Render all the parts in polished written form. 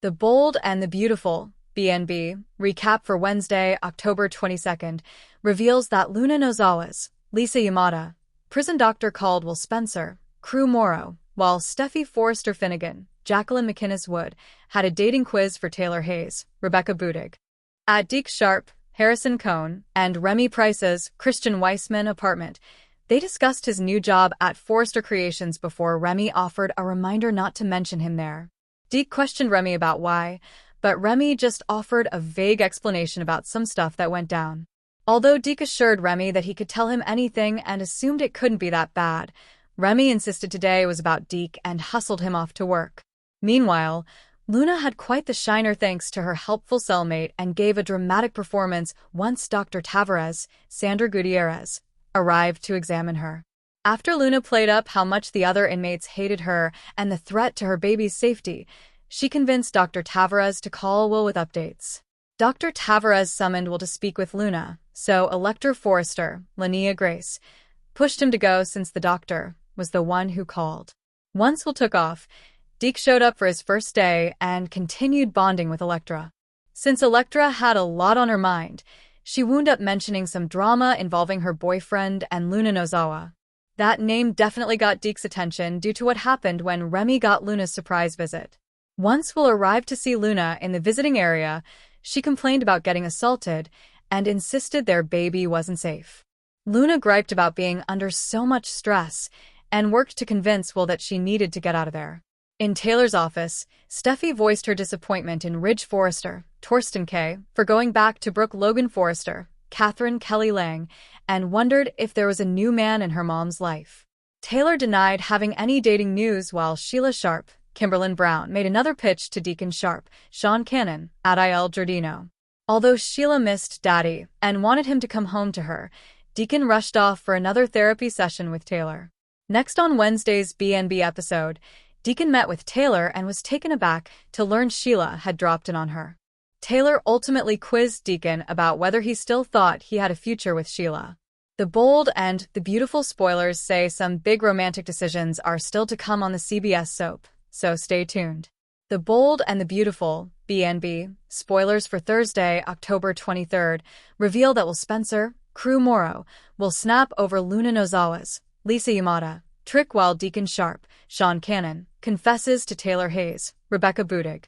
The Bold and the Beautiful, BNB, recap for Wednesday, October 22nd, reveals that Luna Nozawa's, Lisa Yamada, prison doctor called Will Spencer, Crew Morrow, while Steffy Forrester Finnegan, Jacqueline McInnes Wood, had a dating quiz for Taylor Hayes, Rebecca Budig. At Deke Sharp, Harrison Cohn, and Remy Price's Christian Weissman apartment, they discussed his new job at Forrester Creations before Remy offered a reminder not to mention him there. Deke questioned Remy about why, but Remy just offered a vague explanation about some stuff that went down. Although Deke assured Remy that he could tell him anything and assumed it couldn't be that bad, Remy insisted today was about Deke and hustled him off to work. Meanwhile, Luna had quite the shiner thanks to her helpful cellmate and gave a dramatic performance once Dr. Tavares, Sandra Gutierrez, arrived to examine her. After Luna played up how much the other inmates hated her and the threat to her baby's safety, she convinced Dr. Tavares to call Will with updates. Dr. Tavares summoned Will to speak with Luna, so Elector Forrester, Linnea Grace, pushed him to go since the doctor was the one who called. Once Will took off, Deke showed up for his first day and continued bonding with Electra. Since Electra had a lot on her mind, she wound up mentioning some drama involving her boyfriend and Luna Nozawa. That name definitely got Deke's attention due to what happened when Remy got Luna's surprise visit. Once Will arrived to see Luna in the visiting area, she complained about getting assaulted and insisted their baby wasn't safe. Luna griped about being under so much stress and worked to convince Will that she needed to get out of there. In Taylor's office, Steffi voiced her disappointment in Ridge Forrester, Torsten K., for going back to Brooke Logan Forrester, Catherine Kelly Lang, and wondered if there was a new man in her mom's life. Taylor denied having any dating news while Sheila Sharp, Kimberlyn Brown, made another pitch to Deacon Sharp, Sean Cannon, at Il Giardino. Although Sheila missed Daddy and wanted him to come home to her, Deacon rushed off for another therapy session with Taylor. Next on Wednesday's BNB episode, Deacon met with Taylor and was taken aback to learn Sheila had dropped in on her. Taylor ultimately quizzed Deacon about whether he still thought he had a future with Sheila. The Bold and the Beautiful spoilers say some big romantic decisions are still to come on the CBS soap, so stay tuned. The Bold and the Beautiful, BNB, spoilers for Thursday, October 23rd, reveal that Will Spencer, Crew Morrow, will snap over Luna Nozawa's, Lisa Yamada, trick while Deacon Sharp, Sean Cannon, confesses to Taylor Hayes, Rebecca Budig.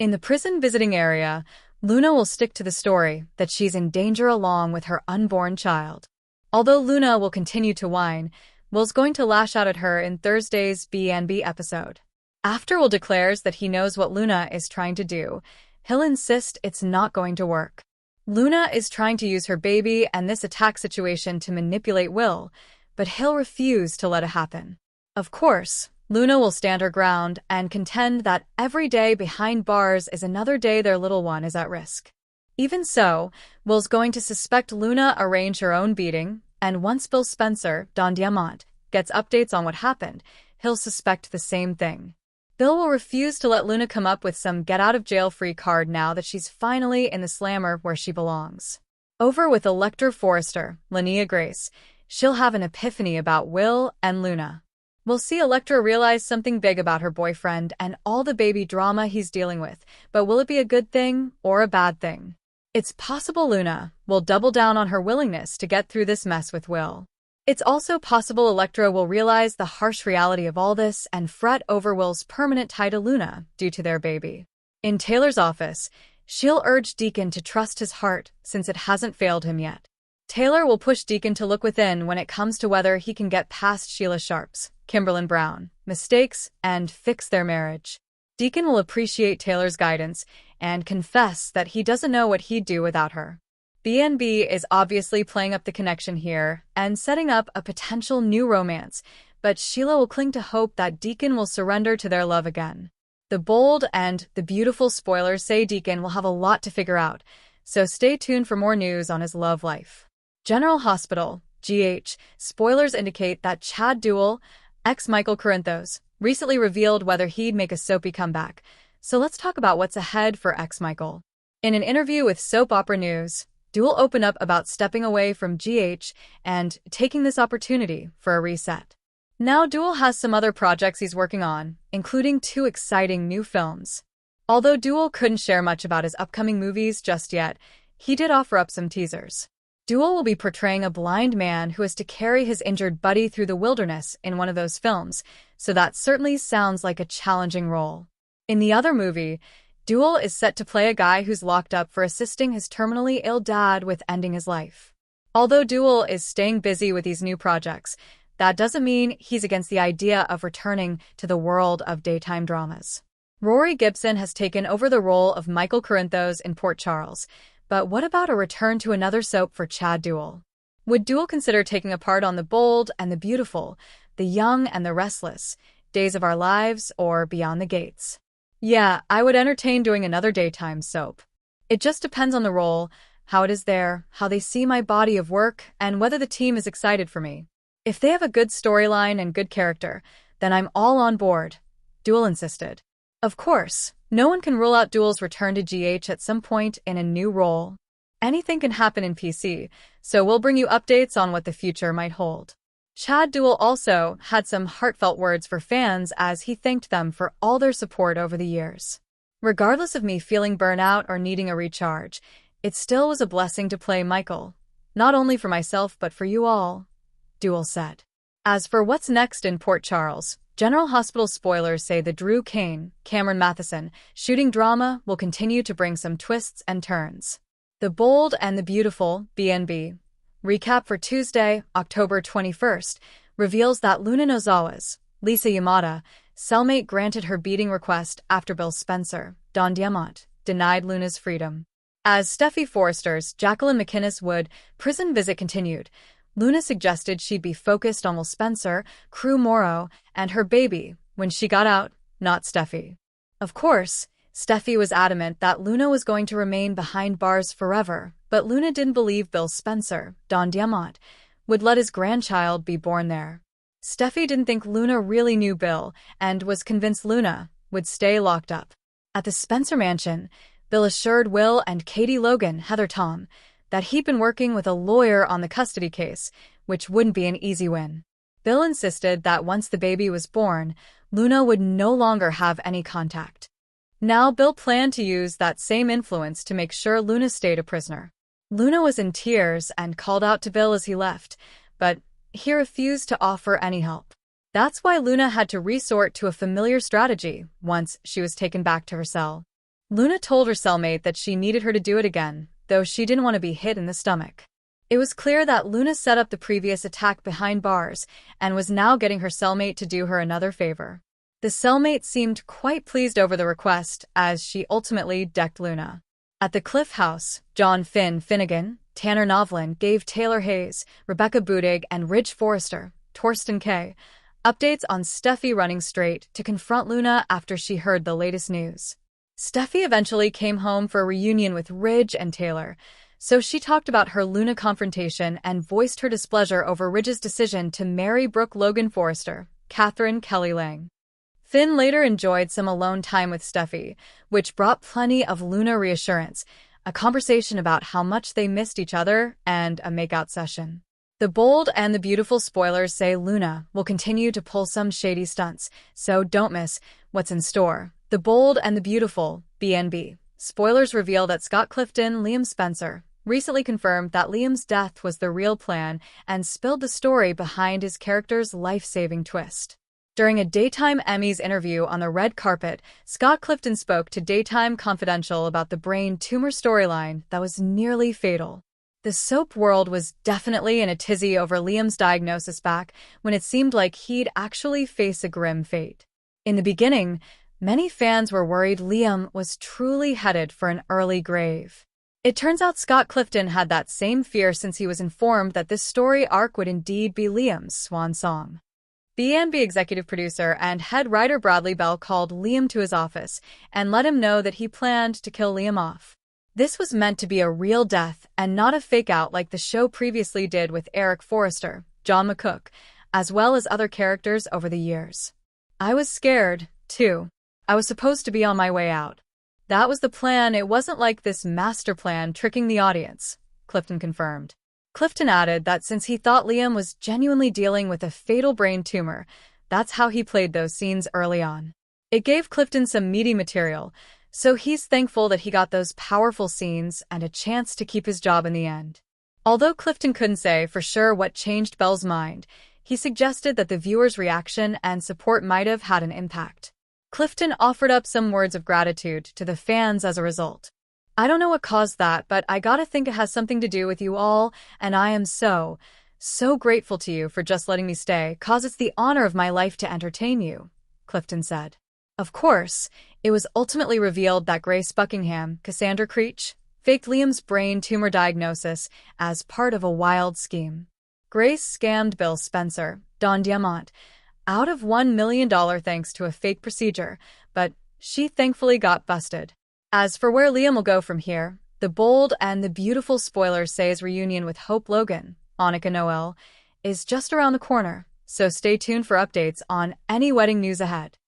In the prison visiting area, Luna will stick to the story that she's in danger along with her unborn child. Although Luna will continue to whine, Will's going to lash out at her in Thursday's BNB episode. After Will declares that he knows what Luna is trying to do, he'll insist it's not going to work. Luna is trying to use her baby and this attack situation to manipulate Will, but he'll refuse to let it happen. Of course, Luna will stand her ground and contend that every day behind bars is another day their little one is at risk. Even so, Will's going to suspect Luna arranged her own beating, and once Bill Spencer, Don Diamant, gets updates on what happened, he'll suspect the same thing. Bill will refuse to let Luna come up with some get-out-of-jail-free card now that she's finally in the slammer where she belongs. Over with Elector Forrester, Linnea Grace, she'll have an epiphany about Will and Luna. We'll see Electra realize something big about her boyfriend and all the baby drama he's dealing with, but will it be a good thing or a bad thing? It's possible Luna will double down on her willingness to get through this mess with Will. It's also possible Electra will realize the harsh reality of all this and fret over Will's permanent tie to Luna due to their baby. In Taylor's office, she'll urge Deacon to trust his heart since it hasn't failed him yet. Taylor will push Deacon to look within when it comes to whether he can get past Sheila Sharp's, Kimberlyn Brown, mistakes and fix their marriage. Deacon will appreciate Taylor's guidance and confess that he doesn't know what he'd do without her. BNB is obviously playing up the connection here and setting up a potential new romance, but Sheila will cling to hope that Deacon will surrender to their love again. The Bold and the Beautiful spoilers say Deacon will have a lot to figure out, so stay tuned for more news on his love life. General Hospital, GH, spoilers indicate that Chad Duell, ex-Michael Corinthos, recently revealed whether he'd make a soapy comeback, so let's talk about what's ahead for ex-Michael. In an interview with Soap Opera News, Duell opened up about stepping away from GH and taking this opportunity for a reset. Now Duell has some other projects he's working on, including 2 exciting new films. Although Duel couldn't share much about his upcoming movies just yet, he did offer up some teasers. Duel will be portraying a blind man who has to carry his injured buddy through the wilderness in one of those films, so that certainly sounds like a challenging role. In the other movie, Duel is set to play a guy who's locked up for assisting his terminally ill dad with ending his life. Although Duel is staying busy with these new projects, that doesn't mean he's against the idea of returning to the world of daytime dramas. Rory Gibson has taken over the role of Michael Corinthos in Port Charles, but what about a return to another soap for Chad Duell? Would Duell consider taking a part on The Bold and the Beautiful, The Young and the Restless, Days of Our Lives, or Beyond the Gates? Yeah, I would entertain doing another daytime soap. It just depends on the role, how it is there, how they see my body of work, and whether the team is excited for me. If they have a good storyline and good character, then I'm all on board, Duell insisted. Of course, no one can rule out Duell's return to GH at some point in a new role. Anything can happen in PC, so we'll bring you updates on what the future might hold. Chad Duell also had some heartfelt words for fans as he thanked them for all their support over the years. Regardless of me feeling burnout or needing a recharge, it still was a blessing to play Michael. Not only for myself but for you all, Duell said. As for what's next in Port Charles, General Hospital spoilers say the Drew Kane, Cameron Matheson shooting drama will continue to bring some twists and turns. The Bold and the Beautiful, BNB, recap for Tuesday, October 21st, reveals that Luna Nozawa's, Lisa Yamada, cellmate granted her beating request after Bill Spencer, Don Diamont, denied Luna's freedom. As Steffy Forrester's Jacqueline McInnes Wood prison visit continued, Luna suggested she'd be focused on Will Spencer, Crew Morrow, and her baby when she got out, not Steffy. Of course, Steffy was adamant that Luna was going to remain behind bars forever, but Luna didn't believe Bill Spencer, Don Diamont, would let his grandchild be born there. Steffy didn't think Luna really knew Bill and was convinced Luna would stay locked up. At the Spencer mansion, Bill assured Will and Katie Logan, Heather Tom, that he'd been working with a lawyer on the custody case, which wouldn't be an easy win. Bill insisted that once the baby was born, Luna would no longer have any contact. Now Bill planned to use that same influence to make sure Luna stayed a prisoner. Luna was in tears and called out to Bill as he left, but he refused to offer any help. That's why Luna had to resort to a familiar strategy once she was taken back to her cell. Luna told her cellmate that she needed her to do it again, though she didn't want to be hit in the stomach. It was clear that Luna set up the previous attack behind bars and was now getting her cellmate to do her another favor. The cellmate seemed quite pleased over the request as she ultimately decked Luna. At the Cliff House, John Finnegan, Tanner Novlin gave Taylor Hayes, Rebecca Budig, and Ridge Forrester, Torsten K., updates on Steffy running straight to confront Luna after she heard the latest news. Steffy eventually came home for a reunion with Ridge and Taylor, so she talked about her Luna confrontation and voiced her displeasure over Ridge's decision to marry Brooke Logan Forrester, Catherine Kelly Lang. Finn later enjoyed some alone time with Steffy, which brought plenty of Luna reassurance, a conversation about how much they missed each other, and a makeout session. The Bold and the Beautiful spoilers say Luna will continue to pull some shady stunts, so don't miss what's in store. The Bold and the Beautiful, BNB. Spoilers reveal that Scott Clifton, Liam Spencer, recently confirmed that Liam's death was the real plan and spilled the story behind his character's life-saving twist. During a Daytime Emmys interview on the red carpet, Scott Clifton spoke to Daytime Confidential about the brain tumor storyline that was nearly fatal. The soap world was definitely in a tizzy over Liam's diagnosis back when it seemed like he'd actually face a grim fate. In the beginning, many fans were worried Liam was truly headed for an early grave. It turns out Scott Clifton had that same fear since he was informed that this story arc would indeed be Liam's swan song. BNB executive producer and head writer Bradley Bell called Liam to his office and let him know that he planned to kill Liam off. This was meant to be a real death and not a fake-out like the show previously did with Eric Forrester, John McCook, as well as other characters over the years. I was scared, too. I was supposed to be on my way out. That was the plan. It wasn't like this master plan tricking the audience, Clifton confirmed. Clifton added that since he thought Liam was genuinely dealing with a fatal brain tumor, that's how he played those scenes early on. It gave Clifton some meaty material, So he's thankful that he got those powerful scenes and a chance to keep his job in the end. Although Clifton couldn't say for sure what changed Belle's mind, he suggested that the viewer's reaction and support might have had an impact. Clifton offered up some words of gratitude to the fans as a result. "I don't know what caused that, but I gotta think it has something to do with you all, and I am so grateful to you for just letting me stay, 'cause it's the honor of my life to entertain you," Clifton said. Of course, it was ultimately revealed that Grace Buckingham, Cassandra Creech, faked Liam's brain tumor diagnosis as part of a wild scheme. Grace scammed Bill Spencer, Don Diamont, out of $1 million thanks to a fake procedure, but she thankfully got busted. As for where Liam will go from here, the Bold and the Beautiful spoilers say his reunion with Hope Logan, Annika Noel, is just around the corner, so stay tuned for updates on any wedding news ahead.